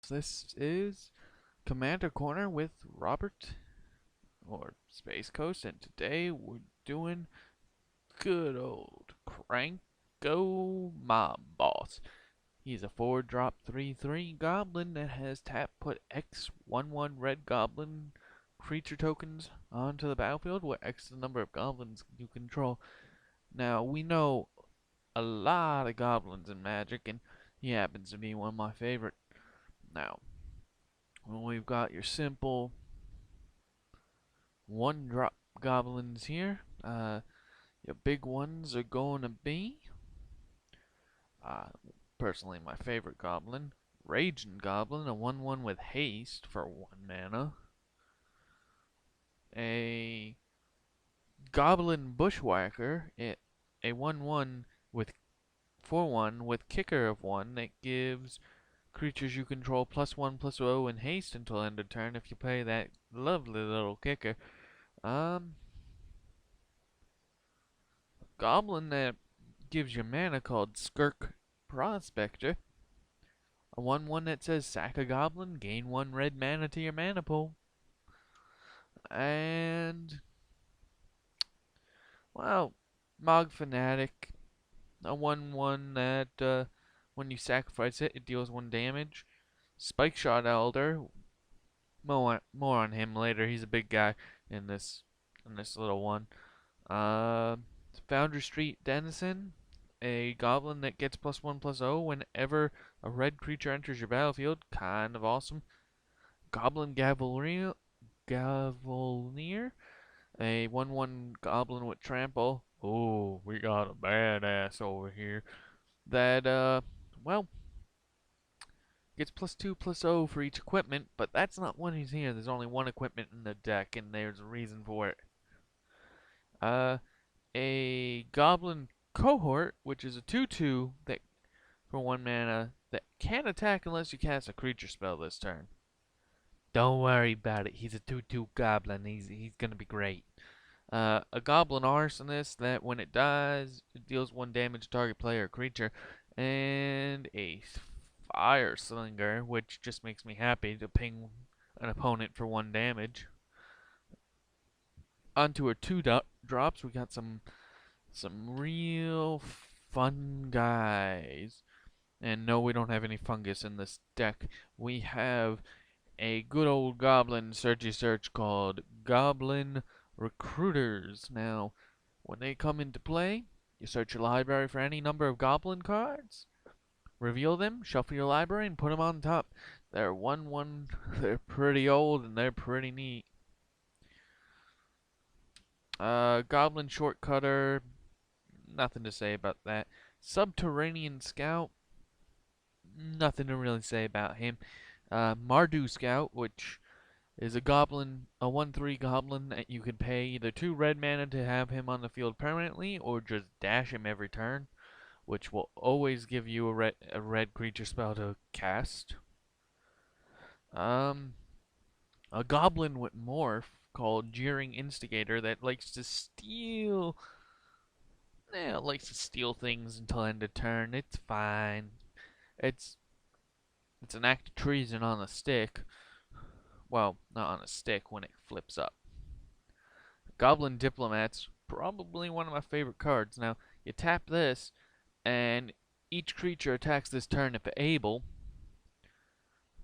This is Commander Corner with Robert or Space Coast, and today we're doing good old Krenko Mob Boss. He's a 4-drop 3/3 goblin that has tap put X 1/1 red goblin creature tokens onto the battlefield, where X is the number of goblins you control. Now, we know a lot of goblins in Magic, and he happens to be one of my favorite. Now, we've got your simple 1-drop goblins here. Your big ones are going to be, uh, personally my favorite goblin, Raging Goblin, a 1/1 with haste for 1 mana. A Goblin Bushwhacker, a 1/1 with 4/1 with kicker of 1 that gives creatures you control +1/+0 and haste until end of turn if you play that lovely little kicker. Goblin that gives you mana called Skirk Prospector. A 1/1 that says sack a goblin, gain 1 red mana to your mana pool. And, well, Mog Fanatic. A 1/1 that when you sacrifice it, it deals 1 damage. Spike Shot Elder. More on him later. He's a big guy in this little one. Founder Street Denizen, a goblin that gets +1/+0 whenever a red creature enters your battlefield. Kind of awesome. Goblin Gavalier, a 1/1 goblin with trample. Oh, we got a badass over here. That, well, gets +2/+0 for each equipment, but that's not when he's here. There's only 1 equipment in the deck, and there's a reason for it. A Goblin Cohort, which is a 2/2 that for 1 mana that can't attack unless you cast a creature spell this turn. Don't worry about it. He's a 2/2 goblin. He's gonna be great. A Goblin Arsonist that when it dies, it deals 1 damage to target player or creature, and a Fire Slinger, which just makes me happy to ping an opponent for 1 damage. Onto our 2 drops, we got some real fun guys. And no, we don't have any fungus in this deck. We have a good old goblin searchy search called Goblin Recruiters. Now, when they come into play, you search your library for any number of goblin cards, reveal them, shuffle your library, and put them on top. They're 1/1, they're pretty old, and they're pretty neat. Goblin Shortcutter, nothing to say about that. Subterranean Scout, nothing to really say about him. Mardu Scout, which is a goblin, a 1/3 goblin that you can pay either 2 red mana to have him on the field permanently, or just dash him every turn, which will always give you a red creature spell to cast. A goblin with morph called Jeering Instigator that likes to steal things until end of turn. It's fine. It's an act of treason on a stick. Well, not on a stick when it flips up. Goblin Diplomat's probably one of my favorite cards. Now, you tap this, and each creature attacks this turn if able.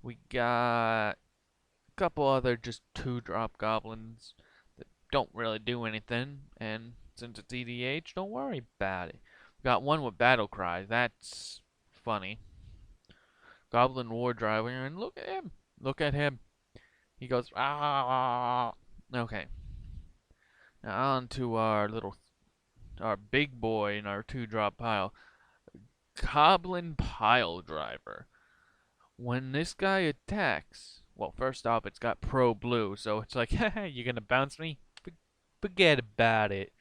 We got a couple other just 2-drop goblins that don't really do anything, and since it's EDH, don't worry about it. We got one with Battle Cry. That's funny. Goblin War Driver, and look at him. Look at him. He goes, ah. Okay. Now on to our big boy in our 2-drop pile. Goblin Pile Driver. When this guy attacks, well, first off, it's got pro blue, so it's like, haha, you're gonna bounce me? Forget about it.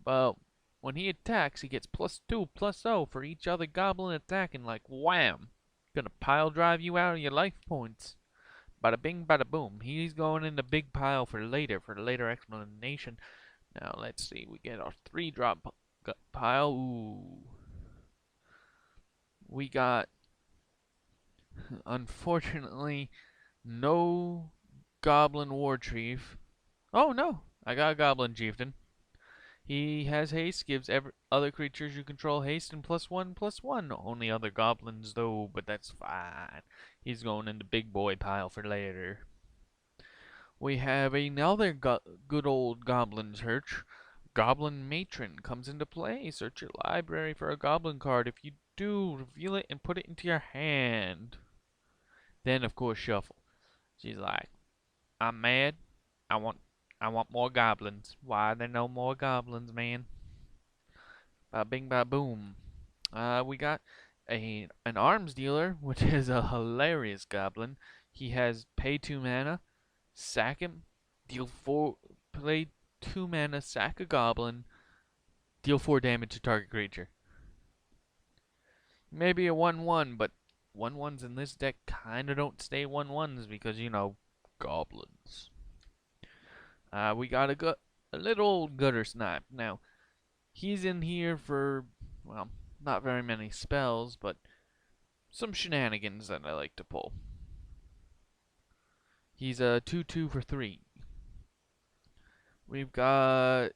But when he attacks, he gets +2/+0 for each other goblin attacking, like wham! Gonna pile drive you out of your life points. Bada bing, bada boom. He's going in the big pile for the later explanation. Now let's see, we get our 3-drop pile. Ooh. We got Unfortunately, no Goblin War Chief. Oh no, I got a Goblin Chieftain. He has haste, gives other creatures you control haste and +1/+1. Only other goblins though, but that's fine. He's going in the big boy pile for later. We have another good old goblin search. Goblin Matron comes into play. Search your library for a goblin card. If you do, reveal it and put it into your hand. Then of course shuffle. She's like, I'm mad. I want I want more goblins. Why are there no more goblins, man? Ba bing ba boom. We got an arms dealer, which is a hilarious goblin. He has pay 2 mana, sack him, deal 4, play 2 mana, sack a goblin, deal 4 damage to target creature. Maybe a 1/1, but 1/1s in this deck kinda don't stay 1/1s because, you know, goblins. We got a little old gutter snipe. Now, he's in here for, well, not very many spells, but some shenanigans that I like to pull. He's a 2/2 for 3. We've got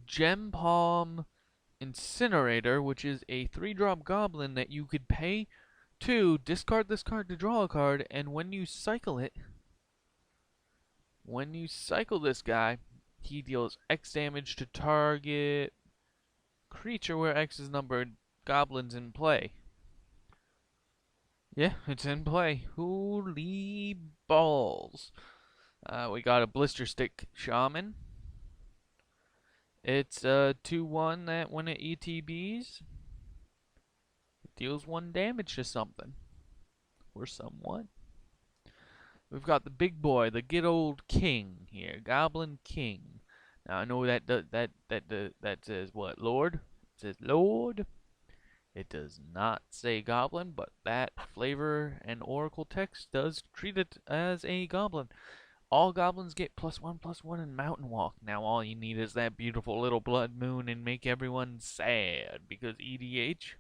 Gem Palm Incinerator, which is a 3-drop goblin that you could pay 2, discard this card to draw a card, and when you cycle this guy, he deals X damage to target creature where X is numbered goblins in play. Yeah, it's in play. Holy balls. We got a Blister Stick Shaman. It's a 2/1 that when it ETBs, it deals 1 damage to something. Or someone. We've got the big boy, the good old king here, Goblin King. Now I know that says what, Lord? It says Lord. It does not say goblin, but that flavor and oracle text does treat it as a goblin. All goblins get +1/+1 in Mountain Walk. Now all you need is that beautiful little blood moon and make everyone sad because EDH,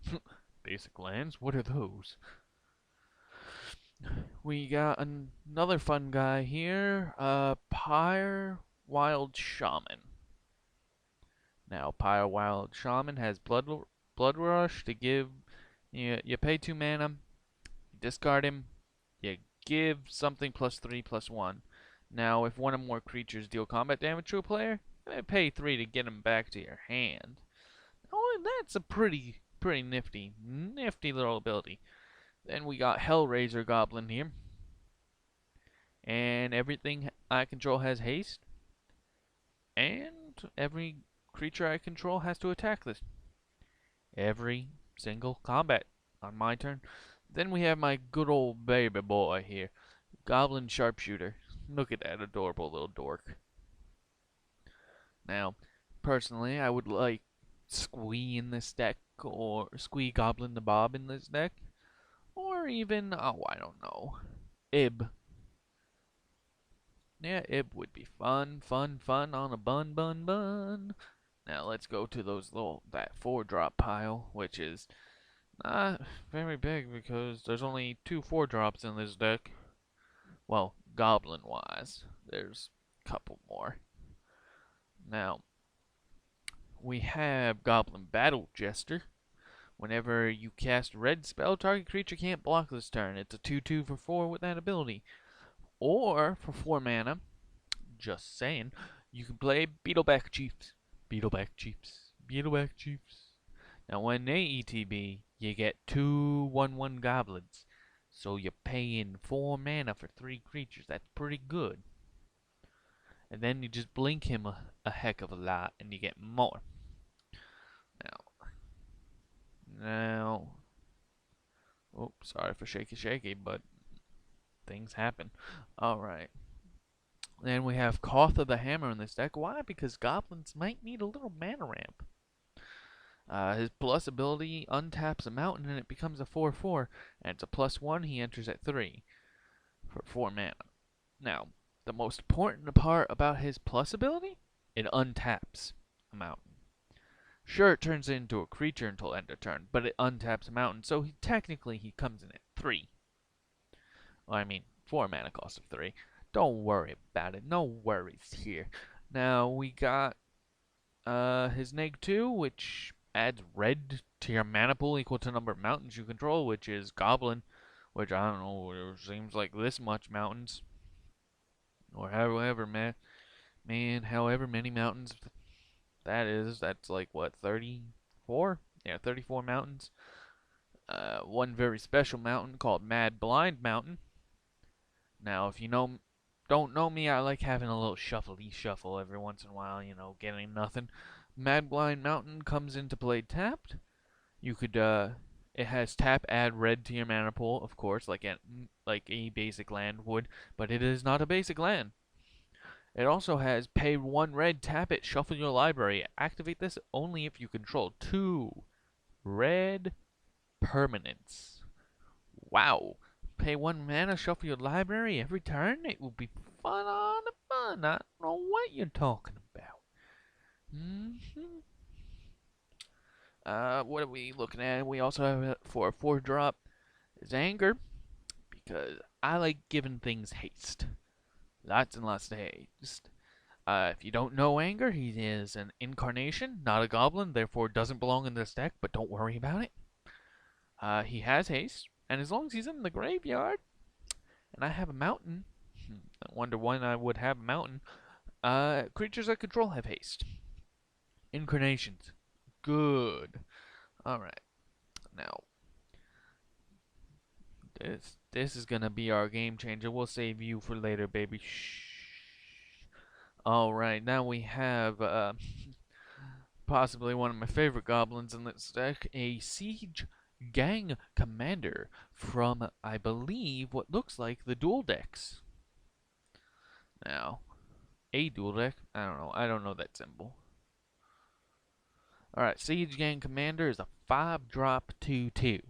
basic lands, what are those? We got another fun guy here, Pyre Wild Shaman. Now Pyre Wild Shaman has Blood Rush to give. You pay 2 mana, discard him, you give something +3/+1. Now, if one or more creatures deal combat damage to a player, you pay 3 to get him back to your hand. Oh, that's a pretty nifty little ability. Then we got Hellraiser Goblin here. And everything I control has haste. And every creature I control has to attack this. Every single combat on my turn. Then we have my good old baby boy here. Goblin Sharpshooter. Look at that adorable little dork. Now, personally, I would like Squee in this deck, or Squee Goblin the Bob in this deck, or even, oh, I don't know, Ib. Yeah, Ib would be fun on a bun. Now let's go to that 4-drop pile, which is not very big because there's only 2 4-drops in this deck. Well, goblin-wise, there's a couple more. Now, we have Goblin Battle Jester. Whenever you cast a red spell, target creature can't block this turn. It's a 2/2 for 4 with that ability. Or, for 4 mana, just saying, you can play Beetleback Chiefs. Now, when they ETB, you get 2 1/1 goblins. So you're paying 4 mana for 3 creatures. That's pretty good. And then you just blink him a heck of a lot, and you get more. Now, oops, sorry for shaky, but things happen. Alright. Then we have Koth of the Hammer in this deck. Why? Because goblins might need a little mana ramp. His plus ability untaps a mountain and it becomes a 4/4. And it's a +1, he enters at 3 for 4 mana. Now, the most important part about his plus ability, it untaps a mountain. Sure, it turns into a creature until end of turn, but it untaps a mountain, so technically he comes in at 3. Well, I mean, 4 mana cost of 3. Don't worry about it. No worries here. Now, we got his neg 2, which adds red to your mana pool equal to number of mountains you control, which is Goblin, which I don't know, it seems like this much mountains. Or however, however many mountains that is. That's like, what, 34? Yeah, 34 mountains. One very special mountain called Mad Blind Mountain. Now, if you don't know me, I like having a little shuffly shuffle every once in a while, getting nothing. Mad Blind Mountain comes into play tapped. You could, it has tap, add red to your mana pool, of course, like a basic land would, but it is not a basic land. It also has pay 1 red, tap it, shuffle your library. Activate this only if you control 2 red permanents. Wow. Pay 1 mana, shuffle your library every turn? It will be fun on the fun. I don't know what you're talking about. What are we looking at? We also have for a 4-drop is Anger, because I like giving things haste. Lots and lots of haste. If you don't know Anger, he is an incarnation, not a goblin, therefore doesn't belong in this deck, but don't worry about it. He has haste, and as long as he's in the graveyard, and I have a mountain, I wonder when I would have a mountain, creatures I control have haste. Incarnations. Good. Alright. Now, this is gonna be our game changer. We'll save you for later, baby. Shh. Alright, now we have, possibly one of my favorite goblins in this deck, a Siege Gang Commander from, I believe, what looks like the dual decks. Now, a dual deck? I don't know. I don't know that symbol. Alright, Siege Gang Commander is a 5-drop 2/2.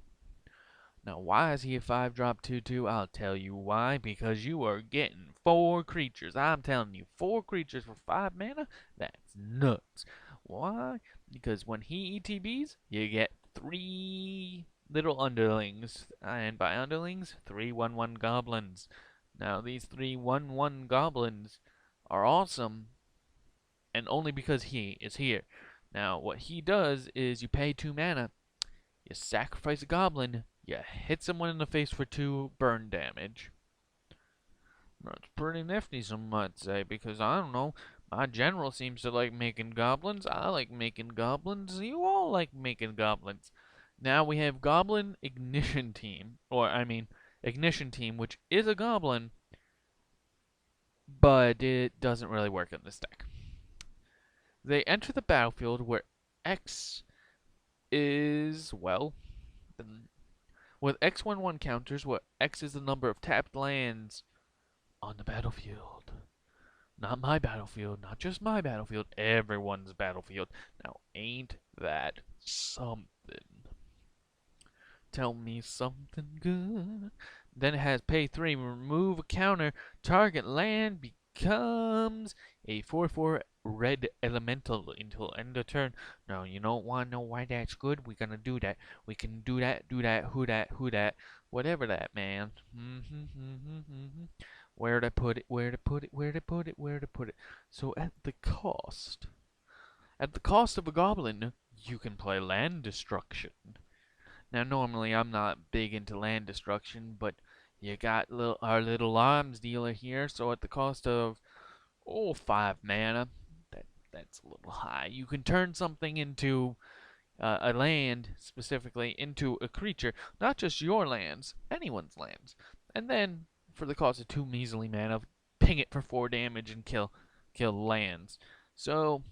Now, why is he a 5-drop 2/2? I'll tell you why. Because you are getting 4 creatures. I'm telling you, 4 creatures for 5 mana? That's nuts. Why? Because when he ETBs, you get 3 little underlings. And by underlings, 3 1/1 goblins. Now, these 3 1/1 goblins are awesome, and only because he is here. Now, what he does is you pay 2 mana, you sacrifice a goblin, you hit someone in the face for 2 burn damage. That's pretty nifty, some might say, because I don't know, my general seems to like making goblins, I like making goblins, you all like making goblins. Now we have Goblin Ignition Team, Ignition Team, which is a goblin, but it doesn't really work in this deck. They enter the battlefield where X is, well, with X11 counters, where X is the number of tapped lands on the battlefield. Not my battlefield, not just my battlefield, everyone's battlefield. Now, ain't that something? Tell me something good. Then it has pay 3, remove a counter, target land becomes a 4/4 red elemental until end of turn. Now, you don't want to know why that's good? We're gonna do that. We can do that, who that, whatever that, man. Where to put it, where to put it, where to put it, where to put it. So at the cost of a goblin, you can play land destruction. Now, normally I'm not big into land destruction, but you got our little arms dealer here, so at the cost of 5 mana, that's a little high. You can turn something into a land, specifically into a creature, not just your lands, anyone's lands, and then for the cost of 2 measly mana, ping it for 4 damage and kill lands. So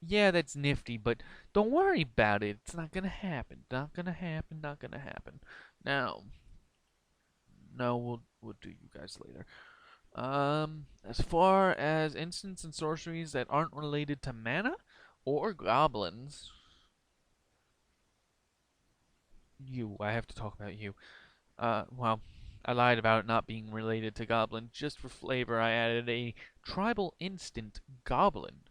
yeah, that's nifty, but don't worry about it. It's not gonna happen. Not gonna happen. Not gonna happen. Now, no, we'll do you guys later. As far as instants and sorceries that aren't related to mana or goblins, I have to talk about you. Well, I lied about it not being related to goblin. Just for flavor, I added a tribal instant goblin.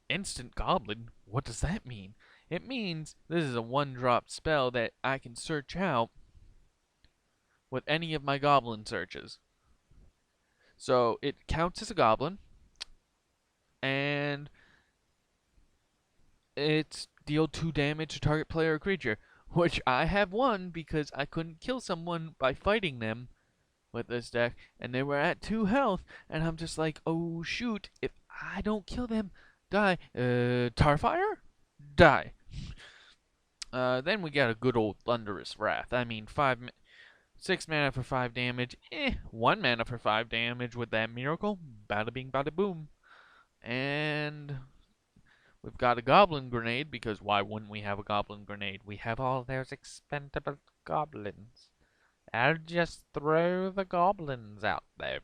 Instant goblin? What does that mean? It means this is a 1-drop spell that I can search out with any of my goblin searches. So it counts as a goblin, and it's deal 2 damage to target player or creature, which I have won because I couldn't kill someone by fighting them with this deck, and they were at 2 health, and I'm just like, oh shoot, if I don't kill them, die. Tarfire? Die. Then we got a good old Thunderous Wrath. I mean, 6 mana for 5 damage. 1 mana for 5 damage with that miracle. Bada bing, bada boom. And we've got a Goblin Grenade, because why wouldn't we have a Goblin Grenade? We have all those expendable goblins. I'll just throw the goblins out there.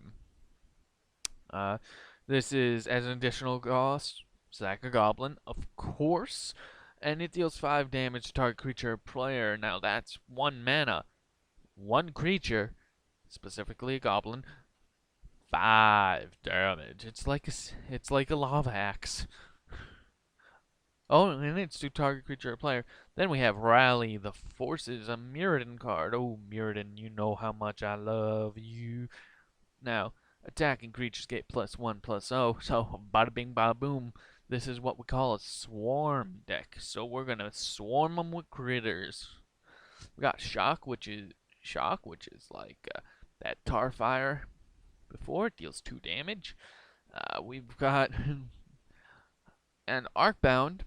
This is as an additional cost. Sack a goblin, of course, and it deals 5 damage to target creature or player. Now that's 1 mana. 1 creature, specifically a goblin, 5 damage. It's like a lava axe. Oh, and it's to target creature or player. Then we have Rally the Forces, a Mirrodin card. Oh, Mirrodin, you know how much I love you. Now, attacking creatures get +1/+0, so bada bing bada boom. This is what we call a swarm deck. So we're gonna swarm them with critters. We got Shock, which is like that Tar Fire. Before it deals 2 damage. We've got an Arcbound,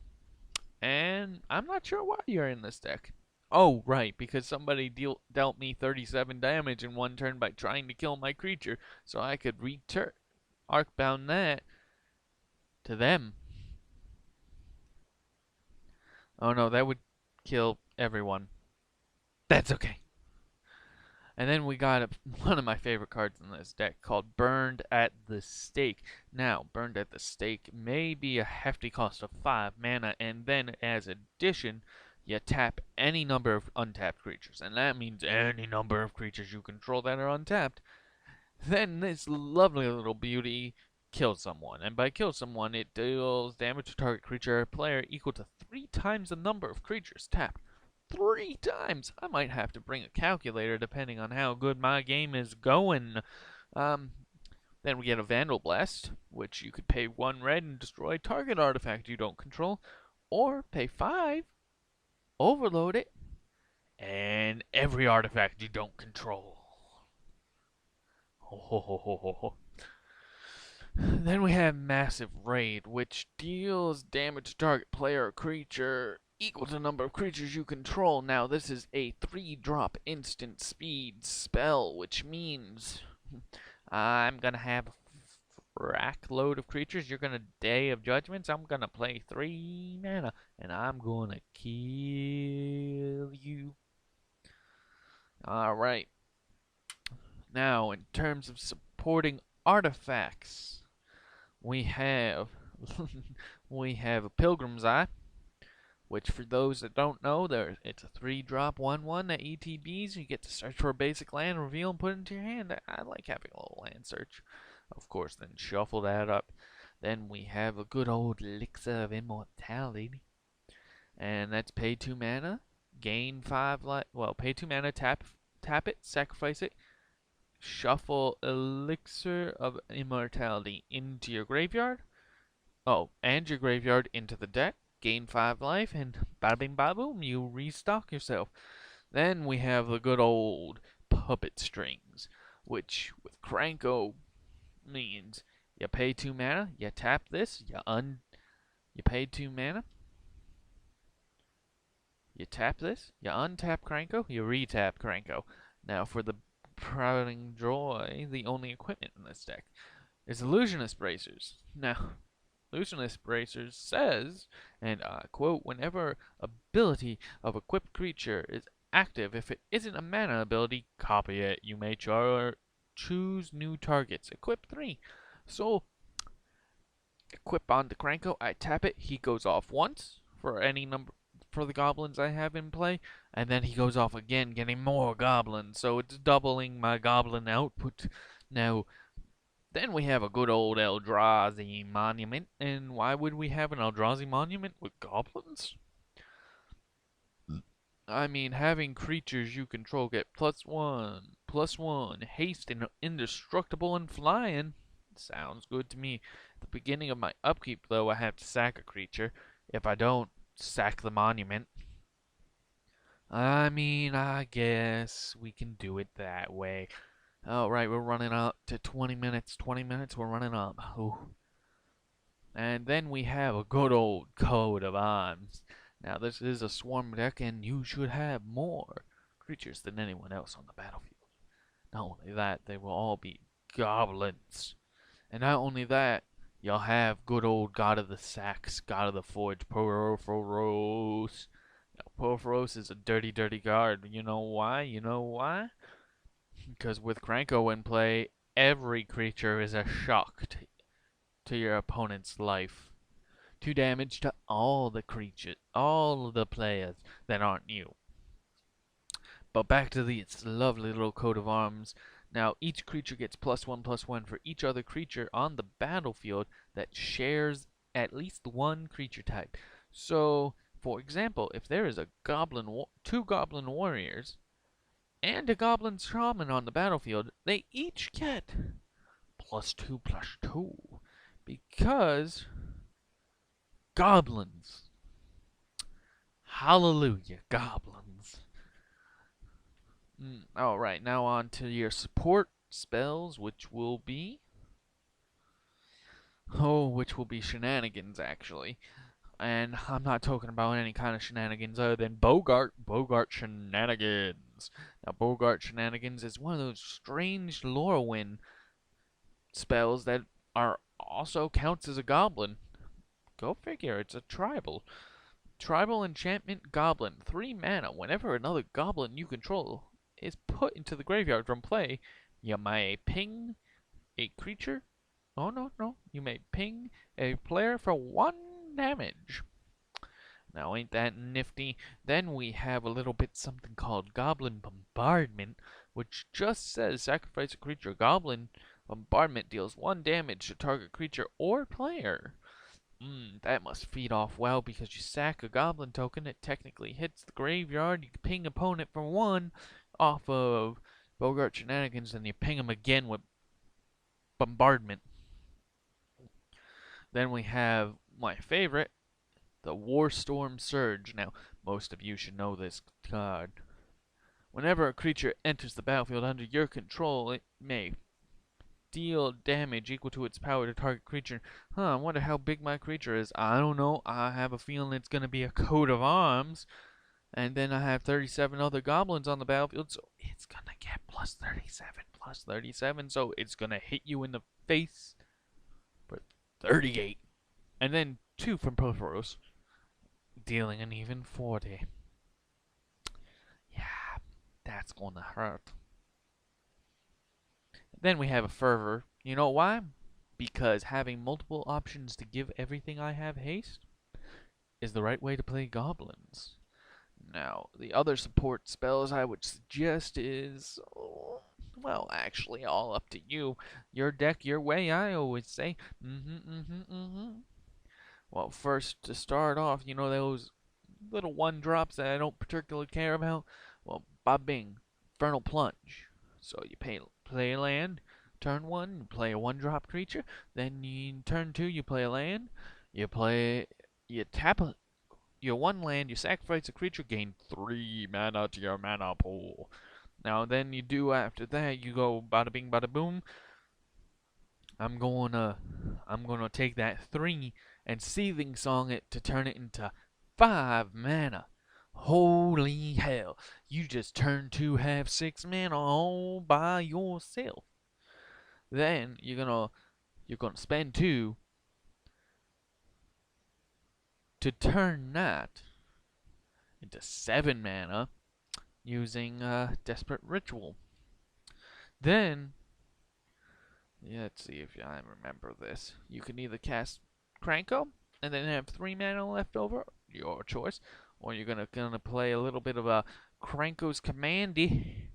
and I'm not sure why you're in this deck. Oh, right, because somebody dealt me 37 damage in 1 turn by trying to kill my creature, so I could return Arcbound that to them. Oh no, that would kill everyone. That's okay. And then we got one of my favorite cards in this deck called Burned at the Stake. Now, Burned at the Stake may be a hefty cost of 5 mana, and then as addition, you tap any number of untapped creatures, and that means any number of creatures you control that are untapped. Then this lovely little beauty kills someone, and by kill someone, it deals damage to target creature or player equal to 3 times the number of creatures tapped. 3 times! I might have to bring a calculator depending on how good my game is going. Then we get a Vandal Blast, which you could pay 1 red and destroy target artifact you don't control, or pay 5, overload it, and every artifact you don't control. Ho ho ho ho ho ho. Then we have Massive Raid, which deals damage to target player or creature equal to the number of creatures you control. Now, this is a 3-drop instant speed spell, which means I'm gonna have a rack load of creatures. You're gonna Day of Judgments. I'm gonna play 3 mana, and I'm gonna kill you. Alright. Now, in terms of supporting artifacts, we have a Pilgrim's Eye, which for those that don't know, it's a 3-drop 1/1 that ETBs. You get to search for a basic land, reveal, and put it into your hand. I like having a little land search. Of course, then shuffle that up. Then we have a good old Elixir of Immortality, and that's pay 2 mana, gain 5 life. Well, pay 2 mana, tap it, sacrifice it, shuffle Elixir of Immortality into your graveyard. Oh, and your graveyard into the deck. Gain 5 life, and bada bing bada boom, you restock yourself. Then we have the good old Puppet Strings, which with Krenko means you pay 2 mana, you tap this, you pay 2 mana, you tap this, you untap Krenko, you retap Krenko. Now for the Prowling Joy, the only equipment in this deck is Illusionist Bracers. Now, Illusionist Bracers says, and I quote, whenever ability of equipped creature is active, if it isn't a mana ability, copy it. You may choose new targets. Equip 3. So, equip on the Krenko, I tap it, he goes off once for any number for the goblins I have in play, and then he goes off again, getting more goblins, so it's doubling my goblin output. Now, then we have a good old Eldrazi monument, and why would we have an Eldrazi monument with goblins? I mean, having creatures you control get plus one, haste, and indestructible and flying. Sounds good to me. At the beginning of my upkeep, though, I have to sack a creature. If I don't, sack the monument. I mean, I guess we can do it that way. Alright, we're running up to 20 minutes. 20 minutes, we're running up. Ooh. And then we have a good old coat of arms. Now, this is a swarm deck, and you should have more creatures than anyone else on the battlefield. Not only that, they will all be goblins. And not only that, you'll have good old God of the Sacks, God of the Forge, Porphyros. Now, Porphyros is a dirty, dirty guard. You know why? You know why? Because with Krenko in play, every creature is a shock to your opponent's life. 2 damage to all the creatures, all the players that aren't you. But back to this lovely little coat of arms. Now, each creature gets +1/+1 for each other creature on the battlefield that shares at least one creature type. So, for example, if there is a two goblin warriors and a goblin shaman on the battlefield, they each get +2/+2 because goblins. Hallelujah, goblins. Alright, now on to your support spells, which will be shenanigans, actually. And I'm not talking about any kind of shenanigans other than Bogart shenanigans. Now, Bogart shenanigans is one of those strange Lorwyn spells that are also counts as a goblin. Go figure, it's a tribal. Tribal enchantment goblin. 3 mana. Whenever another goblin you control is put into the graveyard from play, you may ping a creature. Oh, no. You may ping a player for 1 damage. Now, ain't that nifty? Then we have a little bit something called Goblin Bombardment, which just says sacrifice a creature. Goblin Bombardment deals 1 damage to target creature or player. That must feed off well because you sack a goblin token, it technically hits the graveyard, you ping opponent for 1 off of Bogart shenanigans, and you ping him again with bombardment. Then we have my favorite, the Warstorm Surge. Now, most of you should know this card. Whenever a creature enters the battlefield under your control, it may deal damage equal to its power to target creature. I wonder how big my creature is. I don't know. I have a feeling it's going to be a coat of arms. And then I have 37 other goblins on the battlefield, so it's going to get +37/+37. So it's going to hit you in the face for 38. And then 2 from Porphyros, dealing an even 40. Yeah, that's going to hurt. Then we have a Fervor. You know why? Because having multiple options to give everything I have haste is the right way to play goblins. Now, the other support spells I would suggest is, well, actually, all up to you. Your deck, your way, I always say. Well, first, to start off, you know those little 1-drops that I don't particularly care about? Well, bing, Infernal Plunge. So you play a land, turn 1, you play a 1-drop creature, then turn 2, you play a land, you tap your 1 land, you sacrifice a creature, gain 3 mana to your mana pool. Now then you do after that, you go bada bing bada boom. I'm gonna take that 3 and Seething Song it to turn it into 5 mana. Holy hell, you just turned 2 have 6 mana all by yourself. Then you're gonna spend 2 to turn that into 7 mana using Desperate Ritual. Then, let's see if I remember this. You can either cast Krenko and then have 3 mana left over, your choice, or you're gonna play a little bit of a Krenko's Commandy.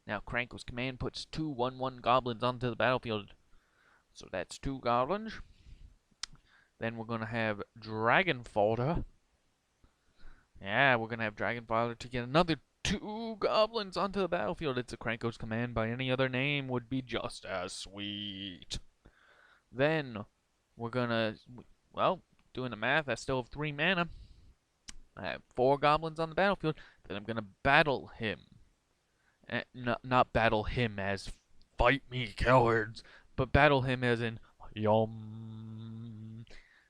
Now, Krenko's Command puts 2 1/1 goblins onto the battlefield. So that's 2 goblins. Then we're gonna have Dragon Folder. Yeah, we're gonna have Dragonfather to get another 2 goblins onto the battlefield. It's a Krenko's command by any other name would be just as sweet. Then we're gonna, well, doing the math, I still have 3 mana. I have 4 goblins on the battlefield. Then I'm gonna battle him. Not battle him as fight me, cowards, but battle him as in yum.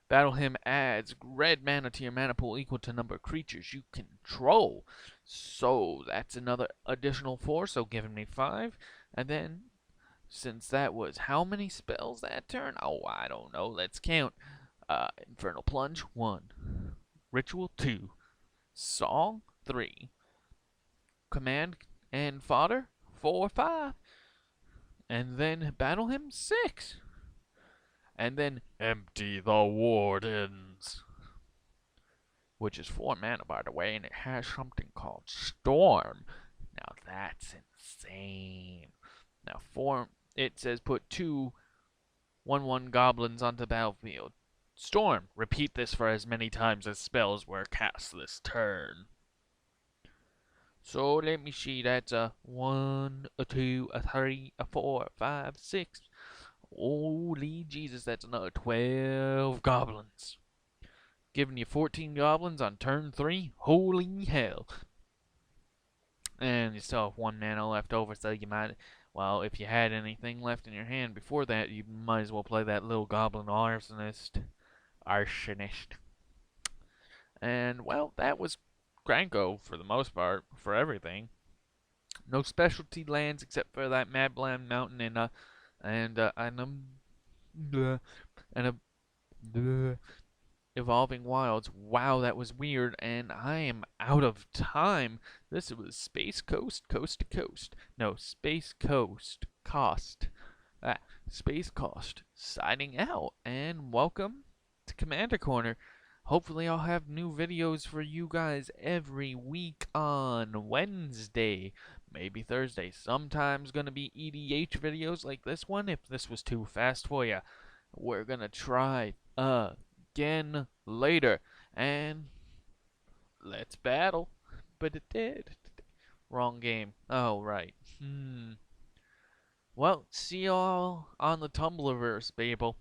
Battle him adds red mana to your mana pool equal to number of creatures you control. So that's another additional 4, so giving me 5. And then, since that was how many spells that turn? Oh, I don't know. Let's count. Infernal Plunge, 1. Ritual, 2. Song, 3. Command and Fodder, 4, 5. And then Battle him, 6. And then Empty the Wardens, which is 4 mana, by the way, and it has something called Storm. Now that's insane. Now, it says put 2 1/1 goblins onto the battlefield. Storm. Repeat this for as many times as spells were cast this turn. So let me see. That's a 1, a 2, a 3, a 4, 5, 6. Holy Jesus, that's another 12 goblins. Giving you 14 goblins on turn 3. Holy hell. And you still have 1 mana left over, so you might, well, if you had anything left in your hand before that, you might as well play that little goblin arsonist. And, well, that was Krenko for the most part, for everything. No specialty lands except for that Madland Mountain and a Evolving Wilds. Wow, that was weird, and I am out of time. This was Space Coast, Coast to Coast. No, Space Coast, Cost. Space Cost, signing out, and welcome to Commander Corner. Hopefully I'll have new videos for you guys every week on Wednesday, maybe Thursday. Sometimes gonna be EDH videos like this one if this was too fast for you. We're gonna try again later, and let's battle. But it did. Wrong game. Oh, right. Well, see y'all on the Tumblrverse, people.